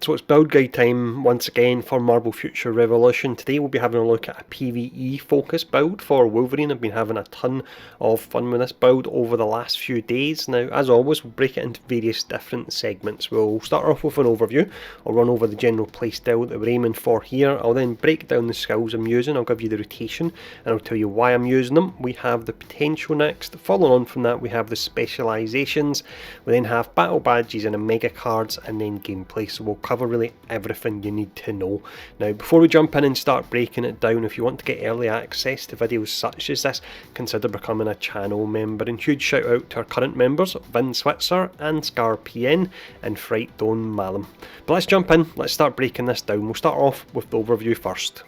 So it's build guide time once again for Marvel Future Revolution. Today we'll be having a look at a PvE focused build for Wolverine. I've been having a ton of fun with this build over the last few days. Now, as always, we'll break it into various different segments. We'll start off with an overview. I'll run over the general playstyle that we're aiming for here. I'll then break down the skills I'm using. I'll give you the rotation and I'll tell you why I'm using them. We have the potential next. Following on from that, we have the specialisations. We then have battle badges and a mega cards, and then gameplay. So we'll cover really everything you need to know. Now, before we jump in and start breaking it down, if you want to get early access to videos such as this, consider becoming a channel member. And huge shout out to our current members, Vin Switzer and Scar PN and Fright Don Malum. But let's jump in, let's start breaking this down. We'll start off with the overview first.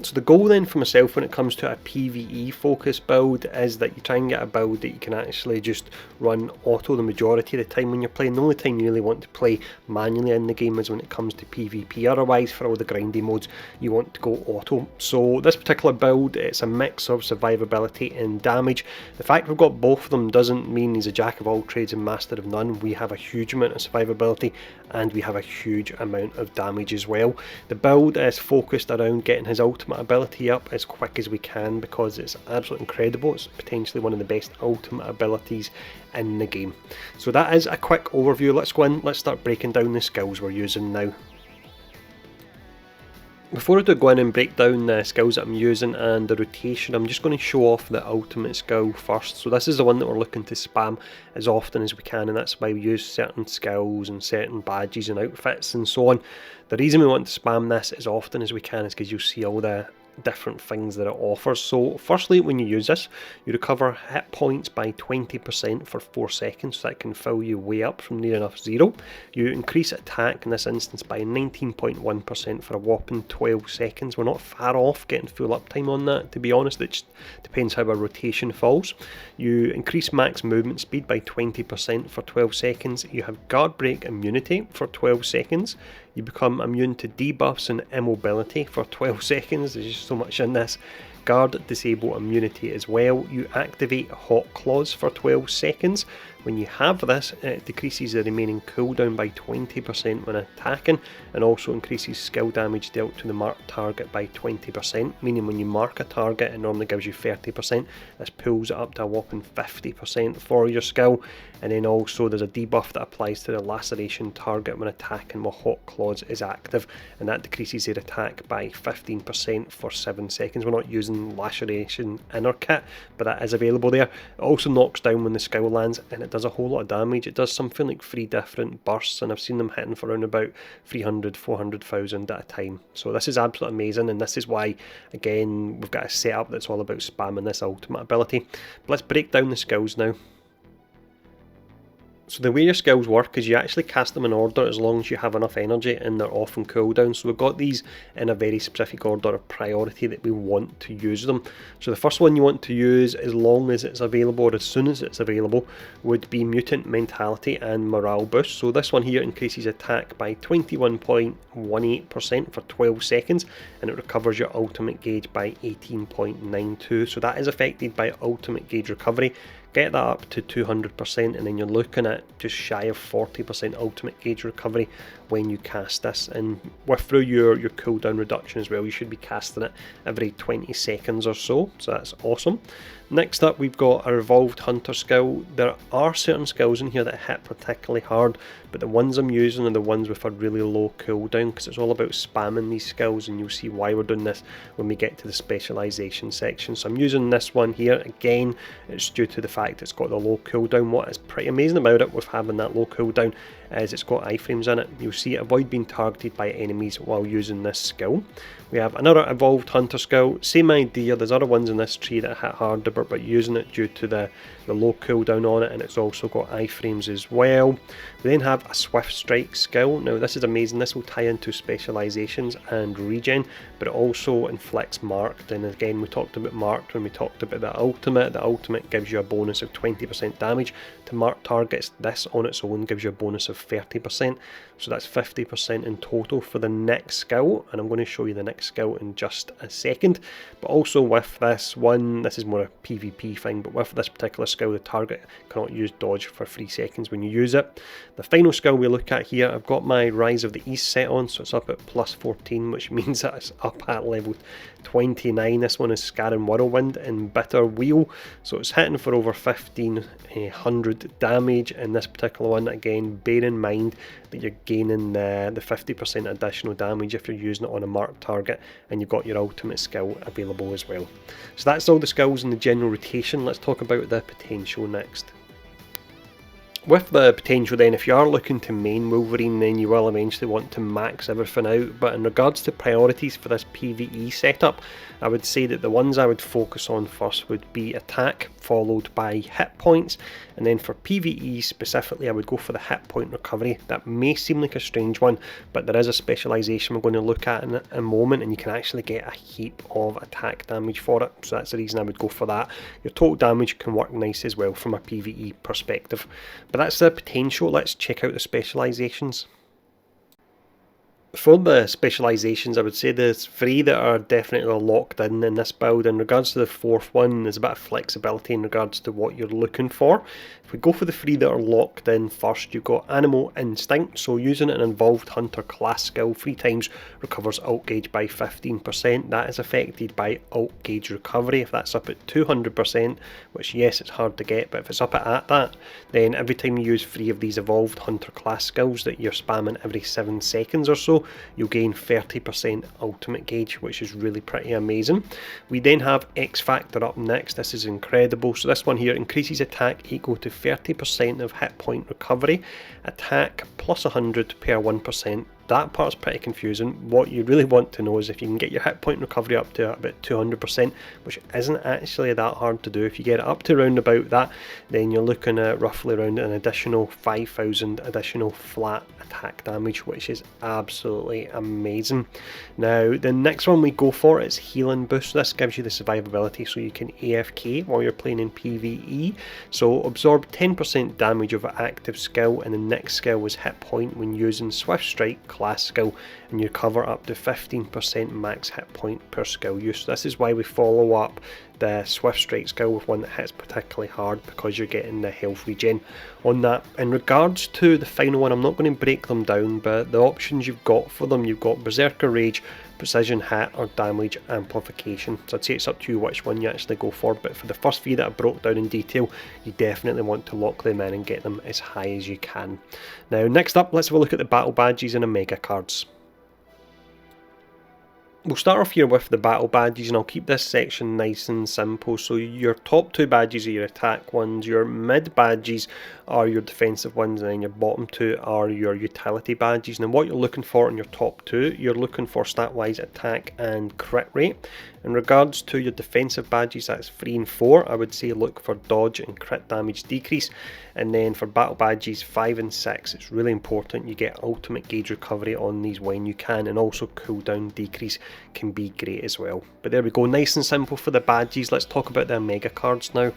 So the goal then for myself when it comes to a PvE focused build is that you try and get a build that you can actually just run auto the majority of the time when you're playing. The only time you really want to play manually in the game is when it comes to PvP. Otherwise, for all the grindy modes, you want to go auto. So this particular build, it's a mix of survivability and damage. The fact we've got both of them doesn't mean he's a jack of all trades and master of none. We have a huge amount of survivability and we have a huge amount of damage as well. The build is focused around getting his ultimate ability up as quick as we can because it's absolutely incredible. It's potentially one of the best ultimate abilities in the game. So that is a quick overview. Let's go in, let's start breaking down the skills we're using now. Before I do go in and break down the skills that I'm using and the rotation, I'm just going to show off the ultimate skill first. So this is the one that we're looking to spam as often as we can, and that's why we use certain skills and certain badges and outfits and so on. The reason we want to spam this as often as we can is because you'll see all the different things that it offers. So firstly, when you use this, you recover hit points by 20% for 4 seconds, so that can fill you way up from near enough zero. You increase attack in this instance by 19.1% for a whopping 12 seconds. We're not far off getting full uptime on that, to be honest. It just depends how our rotation falls. You increase max movement speed by 20% for 12 seconds. You have guard break immunity for 12 seconds. You become immune to debuffs and immobility for 12 seconds. There's just so much in this. Guard disable immunity as well. You activate Hot Claws for 12 seconds. When you have this, it decreases the remaining cooldown by 20% when attacking, and also increases skill damage dealt to the marked target by 20%, meaning when you mark a target it normally gives you 30%, this pulls it up to a whopping 50% for your skill. And then also there's a debuff that applies to the laceration target when attacking while Hot Claws is active, and that decreases their attack by 15% for 7 seconds. We're not using laceration in our kit, but that is available there. It also knocks down when the skill lands, and it does a whole lot of damage. It does something like 3 different bursts, and I've seen them hitting for around about 300,000-400,000 at a time. So this is absolutely amazing, and this is why, again, we've got a setup that's all about spamming this ultimate ability. But let's break down the skills now. So the way your skills work is you actually cast them in order as long as you have enough energy and they're off on cooldown. So we've got these in a very specific order of priority that we want to use them. So the first one you want to use as long as it's available, or as soon as it's available, would be Mutant Mentality and Morale Boost. So this one here increases attack by 21.18% for 12 seconds, and it recovers your ultimate gauge by 18.92. So that is affected by ultimate gauge recovery. Get that up to 200%, and then you're looking at just shy of 40% ultimate gauge recovery when you cast this. And through your cooldown reduction as well, you should be casting it every 20 seconds or so, so that's awesome. Next up, we've got a Revolved Hunter skill. There are certain skills in here that hit particularly hard, but the ones I'm using are the ones with a really low cooldown, because it's all about spamming these skills, and you'll see why we're doing this when we get to the specialisation section. So I'm using this one here. Again, it's due to the fact it's got the low cooldown. What is pretty amazing about it with having that low cooldown is it's got iframes in it. You'll see avoid being targeted by enemies while using this skill. We have another Evolved Hunter skill, same idea. There's other ones in this tree that hit harder, but using it due to the low cooldown on it, and it's also got iframes as well. We then have a Swift Strike skill. Now this is amazing. This will tie into specializations and regen, but it also inflicts marked, and again we talked about marked when we talked about the ultimate. The ultimate gives you a bonus of 20% damage to marked targets. This on its own gives you a bonus of of 30%, so that's 50% in total for the next skill, and I'm going to show you the next skill in just a second. But also with this one, this is more a PvP thing, but with this particular skill, the target cannot use dodge for 3 seconds when you use it. The final skill we look at here, I've got my Rise of the East set on, so it's up at plus 14, which means that it's up at level 29. This one is Scaring Whirlwind in Bitter Wheel, so it's hitting for over 1500 damage in this particular one. Again, bear in mind that you're gaining the 50% additional damage if you're using it on a marked target, and you've got your ultimate skill available as well. So that's all the skills in the general rotation. Let's talk about the potential next. With the potential then, if you are looking to main Wolverine, then you will eventually want to max everything out, but in regards to priorities for this PvE setup, I would say that the ones I would focus on first would be attack, followed by hit points, and then for PvE specifically I would go for the hit point recovery. That may seem like a strange one, but there is a specialisation we're going to look at in a moment, and you can actually get a heap of attack damage for it, so that's the reason I would go for that. Your total damage can work nice as well from a PvE perspective. But that's the potential. Let's check out the specialisations. For the specialisations, I would say there's 3 that are definitely locked in this build. In regards to the 4th one, there's a bit of flexibility in regards to what you're looking for. If we go for the 3 that are locked in first, you've got Animal Instinct, so using an Involved Hunter class skill 3 times recovers ult gauge by 15%. That is affected by ult gauge recovery. If that's up at 200%, which yes, it's hard to get, but if it's up at that, then every time you use 3 of these Evolved Hunter class skills that you're spamming every 7 seconds or so, you'll gain 30% ultimate gauge, which is really pretty amazing. We then have X Factor up next. This is incredible. So this one here increases attack equal to 30% of hit point recovery, attack plus 100 per 1%. That part's pretty confusing. What you really want to know is if you can get your hit point recovery up to about 200%, which isn't actually that hard to do. If you get it up to around about that, then you're looking at roughly around an additional 5,000 additional flat attack damage, which is absolutely amazing. Now, the next one we go for is Healing Boost. This gives you the survivability so you can AFK while you're playing in PvE. So absorb 10% damage of an active skill, and the next skill is hit point when using Swift Strike class skill, and you cover up to 15% max hit point per skill use. This is why we follow up the Swift Strike skill with one that hits particularly hard, because you're getting the health regen on that. In regards to the final one, I'm not going to break them down, but the options you've got for them, you've got Berserker Rage, Precision Hit, or Damage Amplification. So I'd say it's up to you which one you actually go for, but for the first 3 that I broke down in detail, you definitely want to lock them in and get them as high as you can. Now next up, let's have a look at the battle badges and Omega cards. We'll start off here with the battle badges, and I'll keep this section nice and simple. So your top 2 badges are your attack ones, your mid badges are your defensive ones, and then your bottom 2 are your utility badges. And what you're looking for in your top 2, you're looking for stat-wise attack and crit rate. In regards to your defensive badges, that's 3 and 4, I would say look for dodge and crit damage decrease. And then for battle badges 5 and 6, it's really important you get ultimate gauge recovery on these when you can, and also cooldown decrease can be great as well. But there we go, nice and simple for the badges. Let's talk about the Omega cards now.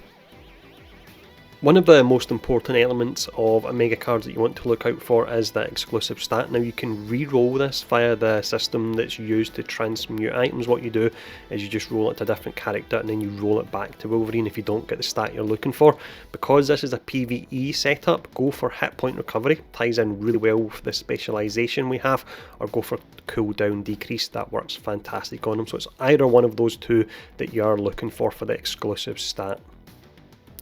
One of the most important elements of Omega cards that you want to look out for is that exclusive stat. Now you can re-roll this via the system that's used to transmute items. What you do is you just roll it to a different character and then you roll it back to Wolverine if you don't get the stat you're looking for. Because this is a PvE setup, go for hit point recovery, ties in really well with the specialisation we have, or go for cooldown decrease. That works fantastic on them. So it's either one of those 2 that you are looking for the exclusive stat.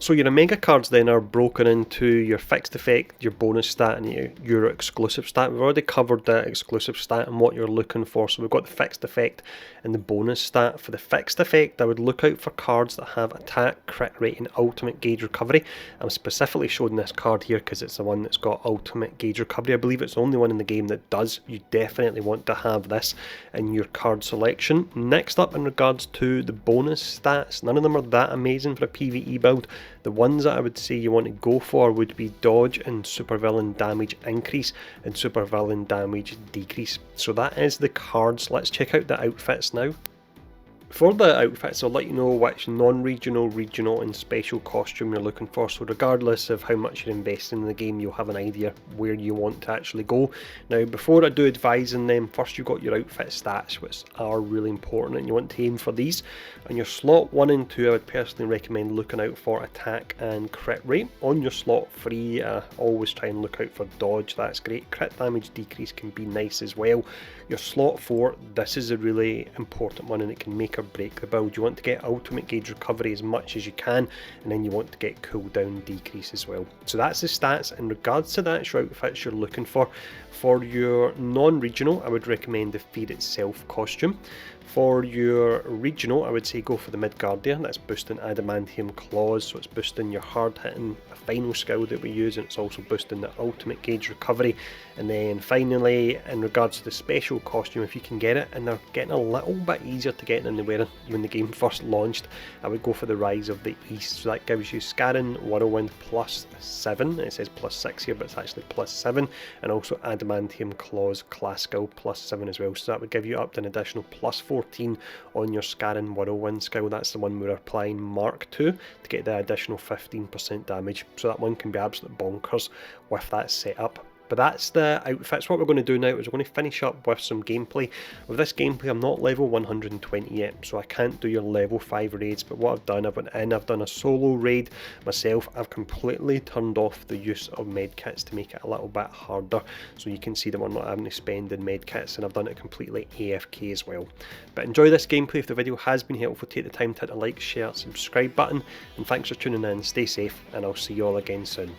So your Omega cards then are broken into your fixed effect, your bonus stat, and your exclusive stat. We've already covered the exclusive stat and what you're looking for. So we've got the fixed effect and the bonus stat. For the fixed effect, I would look out for cards that have attack, crit rate, and ultimate gauge recovery. I'm specifically showing this card here because it's the one that's got ultimate gauge recovery. I believe it's the only one in the game that does. You definitely want to have this in your card selection. Next up, in regards to the bonus stats, none of them are that amazing for a PvE build. The ones that I would say you want to go for would be dodge and supervillain damage increase and supervillain damage decrease. So that is the cards. Let's check out the outfits now. For the outfits, I'll let you know which non-regional, regional and special costume you're looking for, so regardless of how much you're investing in the game, you'll have an idea where you want to actually go. Now, before I do advising them, first you've got your outfit stats, which are really important, and you want to aim for these. On your slot 1 and 2, I would personally recommend looking out for attack and crit rate. On your slot 3, always try and look out for dodge, that's great. Crit damage decrease can be nice as well. Your slot 4, this is a really important one and it can make or break the build. You want to get ultimate gauge recovery as much as you can, and then you want to get cooldown decrease as well. So that's the stats. In regards to the actual outfits you're looking for your non-regional, I would recommend the Fear Itself costume. For your regional, I would say go for the Midgardia. That's boosting Adamantium Claws, so it's boosting your hard hitting final skill that we use, and it's also boosting the ultimate gauge recovery. And then finally, in regards to the special costume, if you can get it, and they're getting a little bit easier to get than they were when the game first launched, I would go for the Rise of the East. So that gives you Scaran Whirlwind +7, it says +6 here, but it's actually +7, and also Adamantium Claws class skill +7 as well. So that would give you up to an additional +14 on your Scaran Whirlwind skill. That's the one we're applying Mark to get the additional 15% damage. So that one can be absolute bonkers with that setup. But that's the outfits. What we're going to do now is we're going to finish up with some gameplay. With this gameplay, I'm not level 120 yet, so I can't do your level 5 raids. But what I've done, I've done a solo raid myself. I've completely turned off the use of medkits to make it a little bit harder, so you can see that we're not having to spend in medkits, and I've done it completely AFK as well. But enjoy this gameplay. If the video has been helpful, take the time to hit the like, share, subscribe button, and thanks for tuning in. Stay safe, and I'll see you all again soon.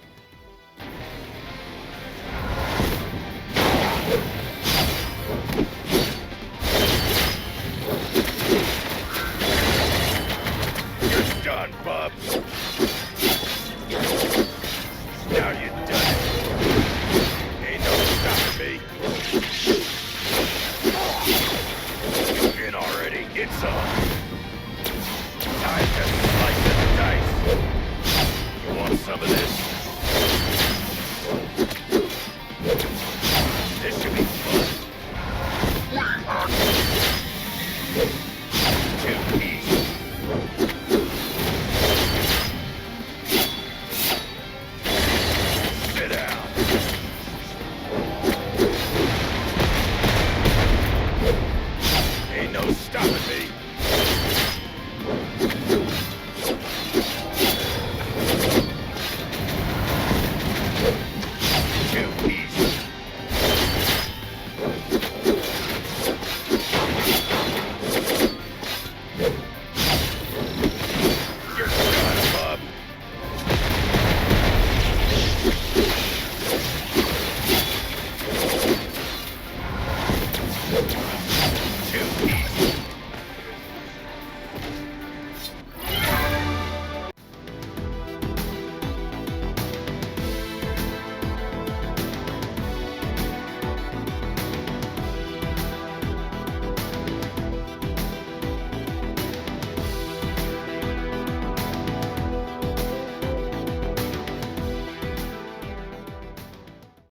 Done, bub. Now you done it. Ain't no stopping me. You in already. It's on. Time to slice the dice. You want some of this? This should be fun. Too easy. Sit down. Ain't no stopping me.